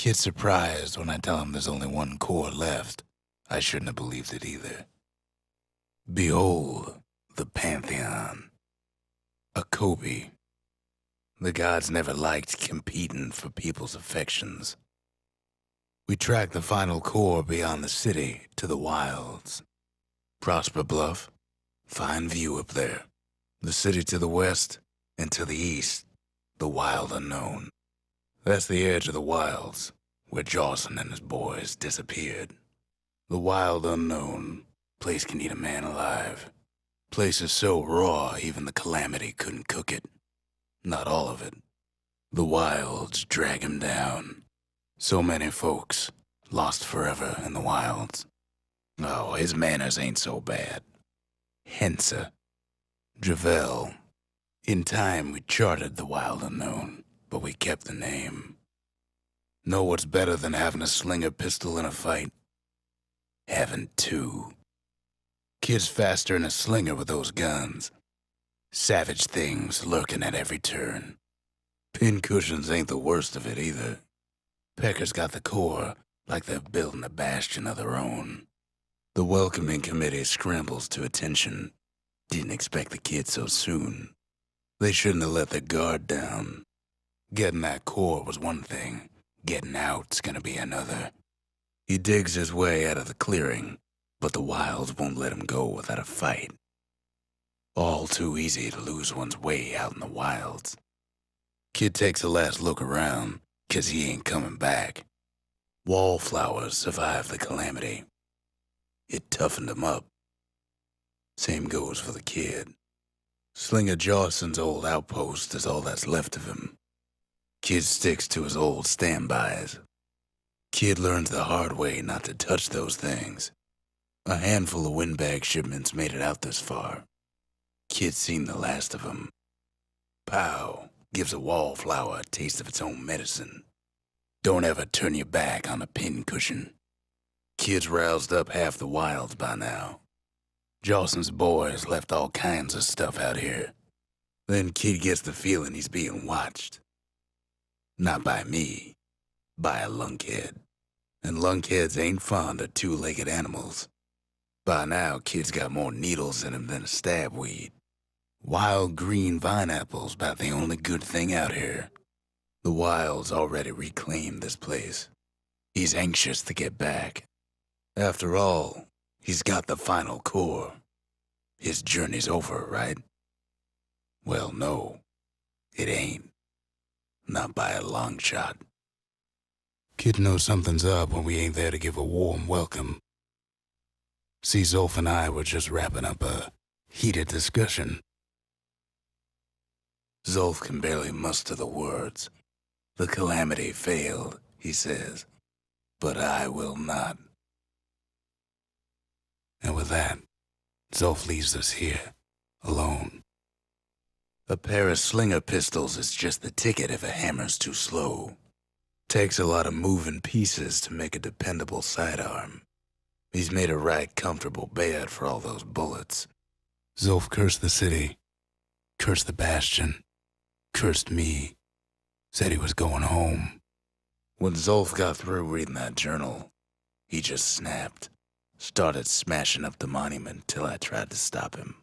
Kid's surprised when I tell him there's only one core left. I shouldn't have believed it either. Behold, the Pantheon. A Kobe. The gods never liked competing for people's affections. We track the final core beyond the city to the wilds. Prosper Bluff, fine view up there. The city to the west, and to the east, the wild unknown. That's the edge of the wilds, where Jawson and his boys disappeared. The wild unknown, place can eat a man alive. Place is so raw, even the calamity couldn't cook it. Not all of it. The wilds drag him down. So many folks lost forever in the wilds. Oh, his manners ain't so bad. Hensa. Javel. In time, we charted the wild unknown, but we kept the name. Know what's better than having a Slinger pistol in a fight? Having two. Kid's faster than a Slinger with those guns. Savage things lurking at every turn. Pincushions ain't the worst of it either. Pecker's got the core like they're building a Bastion of their own. The welcoming committee scrambles to attention. Didn't expect the kid so soon. They shouldn't have let their guard down. Getting that core was one thing. Getting out's gonna be another. He digs his way out of the clearing, but the wilds won't let him go without a fight. All too easy to lose one's way out in the wilds. Kid takes a last look around, 'cause he ain't coming back. Wallflowers survived the calamity. It toughened him up. Same goes for the kid. Slinger Jawson's old outpost is all that's left of him. Kid sticks to his old standbys. Kid learns the hard way not to touch those things. A handful of windbag shipments made it out this far. Kid's seen the last of them. Pow gives a wallflower a taste of its own medicine. Don't ever turn your back on a pincushion. Kid's roused up half the wilds by now. Jawson's boys left all kinds of stuff out here. Then Kid gets the feeling he's being watched. Not by me, by a lunkhead. And lunkheads ain't fond of two-legged animals. By now, Kid's got more needles in him than a stabweed. Wild green vine apples about the only good thing out here. The wilds already reclaimed this place. He's anxious to get back. After all, he's got the final core. His journey's over, right? Well, no, it ain't. Not by a long shot. Kid knows something's up when we ain't there to give a warm welcome. See, Zolf and I were just wrapping up a heated discussion. Zolf can barely muster the words. The calamity failed, he says, but I will not. And with that, Zolf leaves us here, alone. A pair of Slinger pistols is just the ticket if a hammer's too slow. Takes a lot of moving pieces to make a dependable sidearm. He's made a right comfortable bed for all those bullets. Zolf cursed the city, cursed the Bastion, cursed me, said he was going home. When Zolf got through reading that journal, he just snapped, started smashing up the monument till I tried to stop him.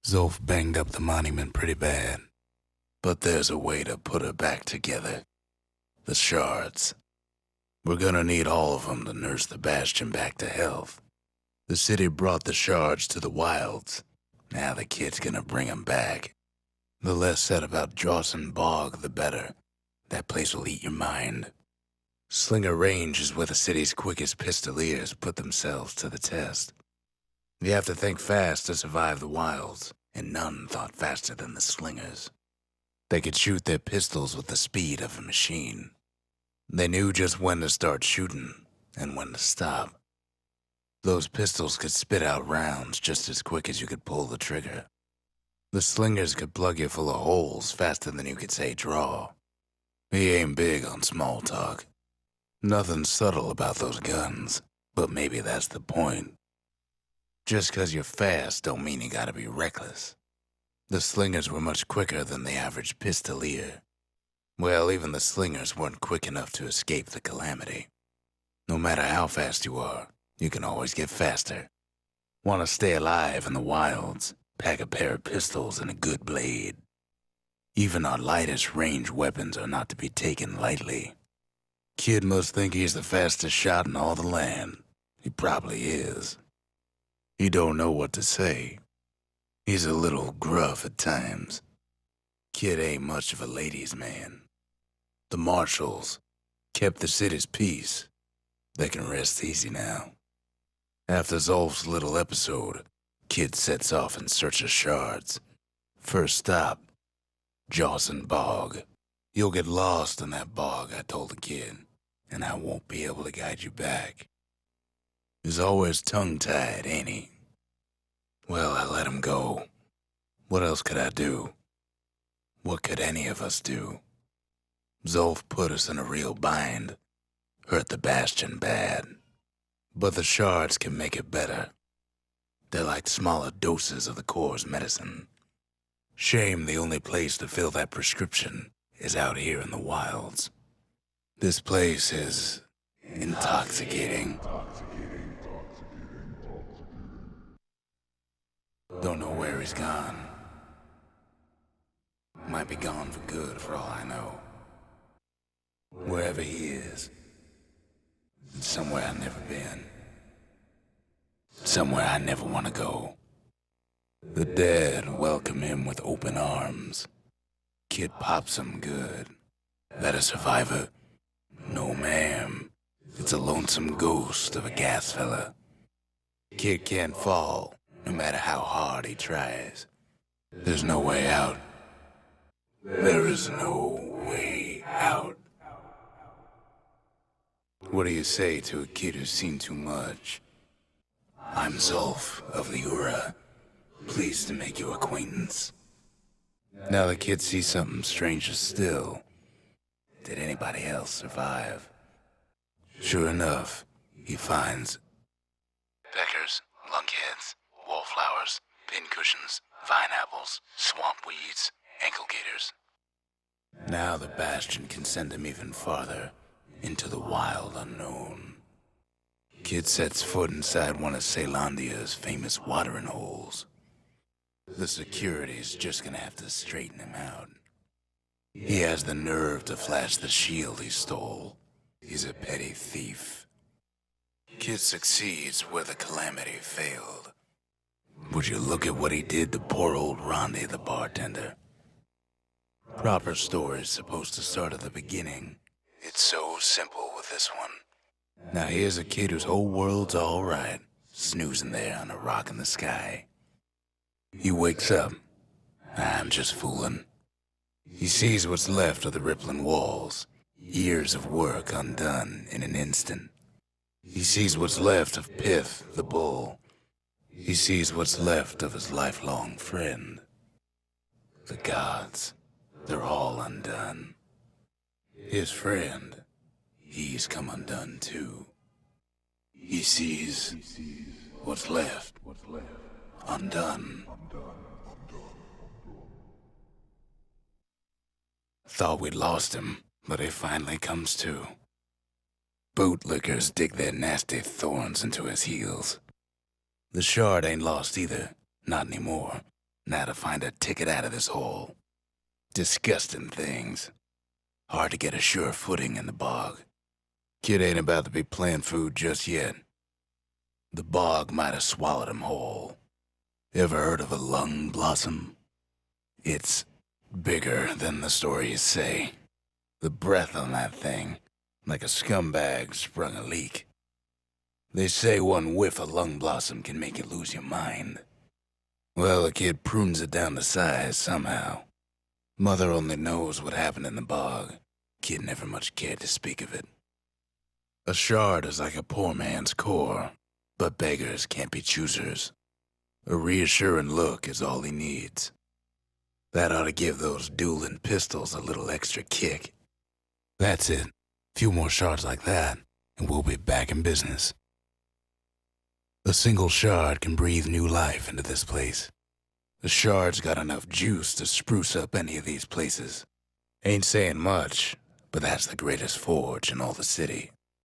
Zolf banged up the monument pretty bad, but there's a way to put her back together. The shards. We're gonna need all of them to nurse the Bastion back to health. The city brought the shards to the wilds. Now the kid's gonna bring them back. The less said about Jawson Bog, the better. That place will eat your mind. Slinger Range is where the city's quickest pistoliers put themselves to the test. You have to think fast to survive the wilds, and none thought faster than the Slingers. They could shoot their pistols with the speed of a machine. They knew just when to start shooting and when to stop. Those pistols could spit out rounds just as quick as you could pull the trigger. The Slingers could plug you full of holes faster than you could say draw. He ain't big on small talk. Nothing subtle about those guns, but maybe that's the point. Just 'cause you're fast don't mean you gotta be reckless. The Slingers were much quicker than the average pistolier. Well, even the Slingers weren't quick enough to escape the calamity. No matter how fast you are, you can always get faster. Want to stay alive in the wilds? Pack a pair of pistols and a good blade. Even our lightest range weapons are not to be taken lightly. Kid must think he's the fastest shot in all the land. He probably is. He don't know what to say. He's a little gruff at times. Kid ain't much of a ladies' man. The marshals kept the city's peace. They can rest easy now. After Zolf's little episode, Kid sets off in search of shards. First stop, Jawson Bog. You'll get lost in that bog, I told the kid, and I won't be able to guide you back. He's always tongue-tied, ain't he? Well, I let him go. What else could I do? What could any of us do? Zolf put us in a real bind. Hurt the Bastion bad. But the shards can make it better. They're like smaller doses of the Corps' medicine. Shame the only place to fill that prescription is out here in the wilds. This place is intoxicating. Don't know where he's gone. Might be gone for good for all I know. Wherever he is, it's somewhere I've never been. Somewhere I never want to go. The dead welcome him with open arms. Kid pops him good. That a survivor? No, ma'am. It's a lonesome ghost of a gas fella. Kid can't fall, no matter how hard he tries. There's no way out. There is no way out. What do you say to a kid who's seen too much? I'm Zolf of the Ura. Pleased to make your acquaintance. Now the kid sees something stranger still. Did anybody else survive? Sure enough, he finds peckers, lunkheads, wallflowers, pincushions, vine apples, swamp weeds, ankle gators. Now the Bastion can send him even farther, into the wild unknown. Kid sets foot inside one of Celandia's famous watering holes. The security's just gonna have to straighten him out. He has the nerve to flash the shield he stole. He's a petty thief. Kid succeeds where the calamity failed. Would you look at what he did to poor old Rondi the bartender? Proper story's supposed to start at the beginning. It's so simple with this one. Now here's a kid whose whole world's all right, snoozing there on a rock in the sky. He wakes up. I'm just fooling. He sees what's left of the rippling walls, years of work undone in an instant. He sees what's left of Pith, the bull. He sees what's left of his lifelong friend. The gods, they're all undone. His friend, he's come undone too. He sees what's left undone. Thought we'd lost him, but he finally comes to. Bootlickers dig their nasty thorns into his heels. The shard ain't lost either, not anymore. Now to find a ticket out of this hole. Disgusting things. Hard to get a sure footing in the bog. Kid ain't about to be playing food just yet. The bog might have swallowed him whole. Ever heard of a lung blossom? It's bigger than the stories say. The breath on that thing, like a scumbag sprung a leak. They say one whiff of lung blossom can make you lose your mind. Well, the kid prunes it down to size somehow. Mother only knows what happened in the bog. Kid never much cared to speak of it. A shard is like a poor man's core, but beggars can't be choosers. A reassuring look is all he needs. That ought to give those dueling pistols a little extra kick. That's it. Few more shards like that, and we'll be back in business. A single shard can breathe new life into this place. The shard's got enough juice to spruce up any of these places. Ain't saying much, but that's the greatest forge in all the city.